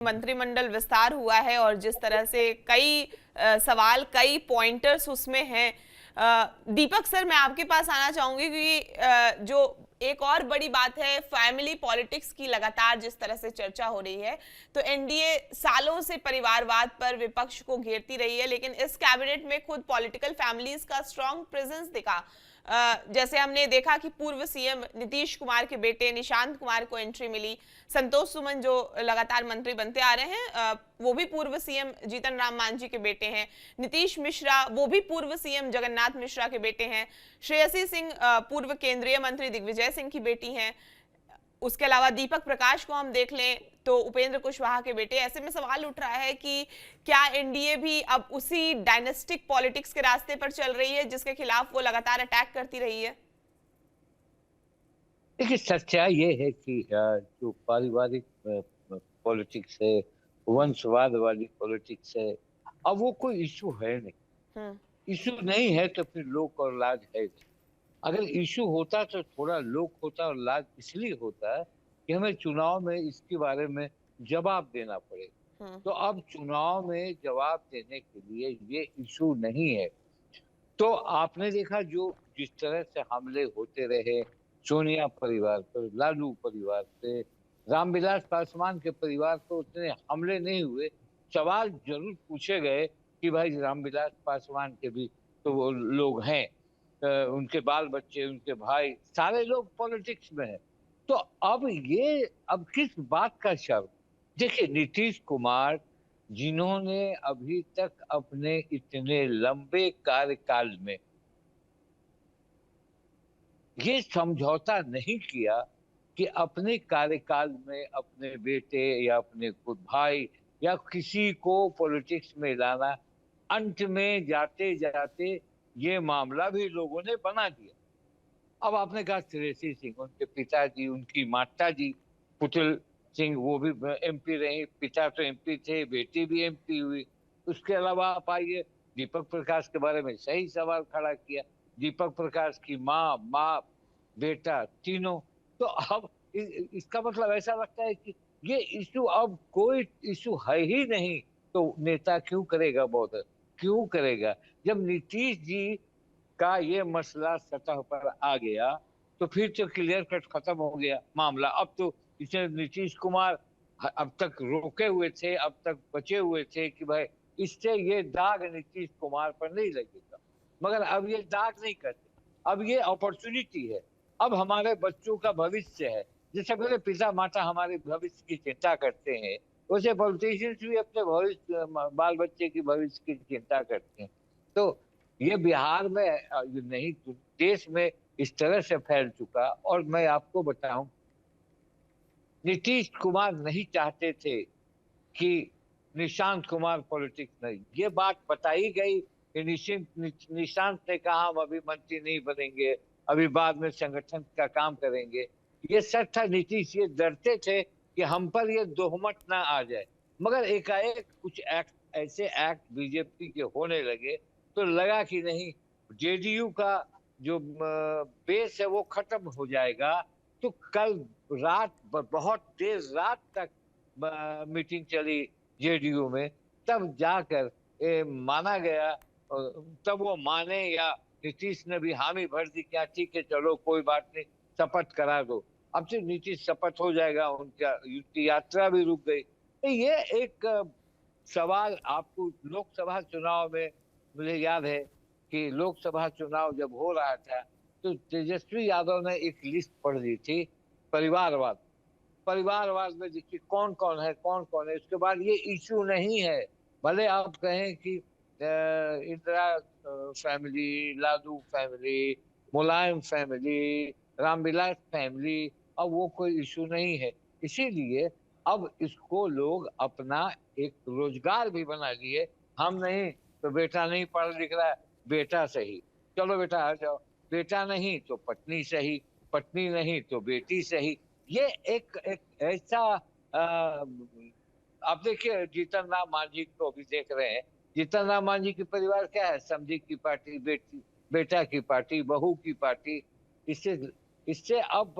मंत्रिमंडल विस्तार हुआ है और जिस तरह से कई सवाल, कई पॉइंटर्स उसमें हैं। दीपक सर, मैं आपके पास आना चाहूंगी क्योंकि जो एक और बड़ी बात है, फैमिली पॉलिटिक्स की लगातार जिस तरह से चर्चा हो रही है, तो एनडीए सालों से परिवारवाद पर विपक्ष को घेरती रही है, लेकिन इस कैबिनेट में खुद पॉलिटिकल फैमिलीज का स्ट्रॉन्ग प्रेजेंस दिखा। जैसे हमने देखा कि पूर्व सीएम नीतीश कुमार के बेटे निशांत कुमार को एंट्री मिली, संतोष सुमन जो लगातार मंत्री बनते आ रहे हैं, वो भी पूर्व सीएम जीतन राम मांझी के बेटे हैं। नीतीश मिश्रा वो भी पूर्व सीएम जगन्नाथ मिश्रा के बेटे हैं। श्रेयसी सिंह पूर्व केंद्रीय मंत्री दिग्विजय सिंह की बेटी हैं। उसके अलावा दीपक प्रकाश को हम देख लें तो उपेंद्र कुशवाहा के बेटे। ऐसे में सवाल उठ रहा है कि क्या एनडीए भी अब उसी डायनेस्टिक पॉलिटिक्स के रास्ते पर चल रही है जिसके खिलाफ वो लगातार अटैक करती रही है? देखिए, सच्चाई ये है कि जो पारिवारिक पॉलिटिक्स है, वंशवाद वाली पॉलिटिक्स है, अब वो कोई इशू है नहीं। इशू नहीं है तो फिर लोक और लाज है नहीं। अगर इशू होता तो थोड़ा लोक होता और लाज इसलिए होता है कि हमें चुनाव में इसके बारे में जवाब देना पड़ेगा। तो अब चुनाव में जवाब देने के लिए ये इशू नहीं है। तो आपने देखा जो जिस तरह से हमले होते रहे सोनिया परिवार पर, लालू परिवार पे, रामविलास पासवान के परिवार पर उतने हमले नहीं हुए। सवाल जरूर पूछे गए कि भाई रामविलास पासवान के भी तो वो लोग हैं, उनके बाल बच्चे, उनके भाई, सारे लोग पॉलिटिक्स में हैं। तो अब किस बात का शर्म? देखिए, नीतीश कुमार जिन्होंने अभी तक अपने इतने लंबे कार्यकाल में ये समझौता नहीं किया कि अपने कार्यकाल में अपने बेटे या अपने खुद भाई या किसी को पॉलिटिक्स में लाना, अंत में जाते जाते ये मामला भी लोगों ने बना दिया। अब आपने कहा श्रेयसी सिंह, उनके पिताजी, उनकी माता जी पुतुल सिंह, वो भी एमपी रही, पिता तो एमपी थे, बेटी भी एमपी हुई। उसके अलावा आप आइए, दीपक प्रकाश के बारे में सही सवाल खड़ा किया। दीपक प्रकाश की माँ, बेटा, तीनों। तो अब इसका मतलब ऐसा लगता है कि ये इशू अब कोई इशू है ही नहीं। तो नेता क्यों करेगा बॉर्डर, क्यों करेगा? जब नीतीश जी का ये मसला सतह पर आ गया तो फिर तो क्लियर कट खत्म हो गया मामला। अब तो इसे नीतीश कुमार अब तक रोके हुए थे, अब तक बचे हुए थे कि भाई इससे ये दाग नीतीश कुमार पर नहीं लगेगा, मगर अब ये दाग नहीं करते। अब ये अपॉर्चुनिटी है, अब हमारे बच्चों का भविष्य है। जैसे मेरे पिता माता हमारे भविष्य की चिंता करते हैं, वैसे पॉलिटिशियंस भी अपने भविष्य, बाल बच्चे की भविष्य की चिंता करते हैं। तो ये बिहार में नहीं, देश में इस तरह से फैल चुका। और मैं आपको बताऊं, नीतीश कुमार नहीं चाहते थे कि निशांत कुमार पॉलिटिक्स नहीं, ये बात बताई गई कि निशांत ने कहा हम अभी मंत्री नहीं बनेंगे, अभी बाद में संगठन का काम करेंगे। ये सच था, नीतीश ये डरते थे कि हम पर ये दोहमत ना आ जाए। मगर एकाएक कुछ एक्ट, ऐसे एक्ट बीजेपी के होने लगे तो लगा कि नहीं, जेडीयू का जो बेस है वो खत्म हो जाएगा। तो कल रात, बहुत देर रात तक मीटिंग चली जेडीयू में, तब जाकर माना गया। तब वो माने, या नीतीश ने भी हामी भर दी, क्या ठीक है चलो कोई बात नहीं, शपथ करा दो। अब से नीतीश शपथ हो जाएगा, उनकी यात्रा भी रुक गई। तो ये एक सवाल आपको लोकसभा चुनाव में, मुझे याद है कि लोकसभा चुनाव जब हो रहा था तो तेजस्वी यादव ने एक लिस्ट पढ़ दी थी, परिवारवाद। परिवारवाद में देखिए कौन कौन है, कौन कौन है। उसके बाद ये इशू नहीं है, भले आप कहें कि इंदिरा फैमिली, लालू फैमिली, मुलायम फैमिली, रामविलास फैमिली, अब वो कोई इशू नहीं है। इसीलिए अब इसको लोग अपना एक रोजगार भी बना लिए। हम नहीं तो बेटा नहीं पढ़ लिख रहा है, बेटा सही, चलो बेटा आ जाओ, बेटा नहीं तो पत्नी सही, पत्नी नहीं तो बेटी सही। ये एक ऐसा आप देखिए, जीतन राम मांझी को भी देख रहे हैं। जीतन राम मांझी की परिवार क्या है? समधी की पार्टी, बेटा की पार्टी, बहू की पार्टी। इससे इससे अब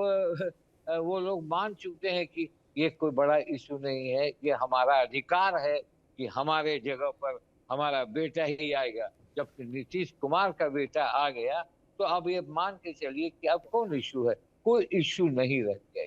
वो लोग मान चुके हैं कि ये कोई बड़ा इशू नहीं है, ये हमारा अधिकार है कि हमारे जगह पर हमारा बेटा ही आएगा। जब नीतीश कुमार का बेटा आ गया तो अब ये मान के चलिए कि अब कौन इशू है, कोई इशू नहीं रह गया।